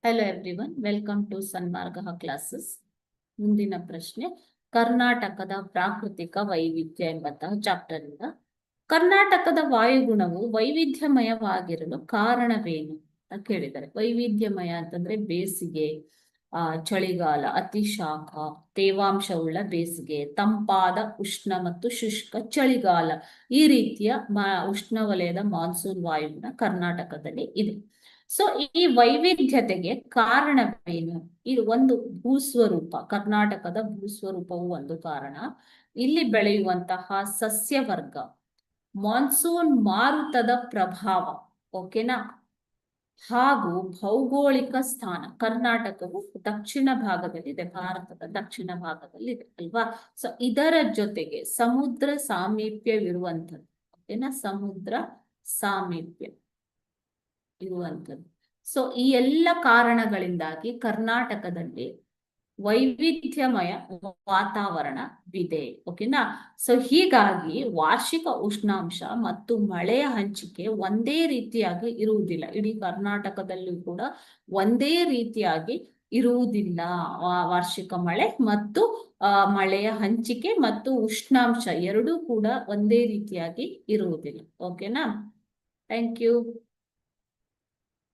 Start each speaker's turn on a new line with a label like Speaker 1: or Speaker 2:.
Speaker 1: Hello everyone, welcome to Sanmarga classes. ಮುಂದಿನ ಪ್ರಶ್ನೆ, ಕರ್ನಾಟಕದ ಪ್ರಾಕೃತಿಕ ವೈವಿಧ್ಯ ಎಂಬಂತಹ ಚಾಪ್ಟರ್ ಇಂದ ಕರ್ನಾಟಕದ ವಾಯುಗುಣವು ವೈವಿಧ್ಯಮಯವಾಗಿರಲು ಕಾರಣವೇನು ಅಂತ ಕೇಳಿದ್ದಾರೆ. ವೈವಿಧ್ಯಮಯ ಅಂತಂದ್ರೆ ಬೇಸಿಗೆ, ಚಳಿಗಾಲ, ಅತಿಶಾಖ, ತೇವಾಂಶವುಳ್ಳ ಬೇಸಿಗೆ, ತಂಪಾದ ಉಷ್ಣ ಮತ್ತು ಶುಷ್ಕ ಚಳಿಗಾಲ, ಈ ರೀತಿಯ ಉಷ್ಣವಲಯದ ಮಾನ್ಸೂನ್ ವಾಯುಗುಣ ಕರ್ನಾಟಕದಲ್ಲಿ ಇದೆ. ಸೊ ಈ ವೈವಿಧ್ಯತೆಗೆ ಕಾರಣವೇನು? ಇದು ಒಂದು ಭೂಸ್ವರೂಪ, ಕರ್ನಾಟಕದ ಭೂಸ್ವರೂಪವು ಒಂದು ಕಾರಣ. ಇಲ್ಲಿ ಬೆಳೆಯುವಂತಹ ಸಸ್ಯವರ್ಗ, ಮಾನ್ಸೂನ್ ಮಾರುತದ ಪ್ರಭಾವ, ಓಕೆನಾ, ಹಾಗೂ ಭೌಗೋಳಿಕ ಸ್ಥಾನ. ಕರ್ನಾಟಕವು ದಕ್ಷಿಣ ಭಾಗದಲ್ಲಿದೆ, ಭಾರತದ ದಕ್ಷಿಣ ಭಾಗದಲ್ಲಿದೆ ಅಲ್ವಾ. ಸೊ ಇದರ ಜೊತೆಗೆ ಸಮುದ್ರ ಸಾಮೀಪ್ಯವಿರುವಂಥದ್ದು, ಓಕೆನಾ, ಸಮುದ್ರ ಸಾಮೀಪ್ಯ ಇರುವಂಥದ್ದು. ಸೊ ಈ ಎಲ್ಲ ಕಾರಣಗಳಿಂದಾಗಿ ಕರ್ನಾಟಕದಲ್ಲಿ ವೈವಿಧ್ಯಮಯ ವಾತಾವರಣವಿದೆ, ಓಕೆನಾ. ಸೊ ಹೀಗಾಗಿ ವಾರ್ಷಿಕ ಉಷ್ಣಾಂಶ ಮತ್ತು ಮಳೆಯ ಹಂಚಿಕೆ ಒಂದೇ ರೀತಿಯಾಗಿ ಇರುವುದಿಲ್ಲ. ಇಡೀ ಕರ್ನಾಟಕದಲ್ಲೂ ಕೂಡ ಒಂದೇ ರೀತಿಯಾಗಿ ಇರುವುದಿಲ್ಲ. ವಾರ್ಷಿಕ ಮಳೆ ಮತ್ತು ಮಳೆಯ ಹಂಚಿಕೆ ಮತ್ತು ಉಷ್ಣಾಂಶ ಎರಡೂ ಕೂಡ ಒಂದೇ ರೀತಿಯಾಗಿ ಇರುವುದಿಲ್ಲ, ಓಕೆನಾ. Thank you.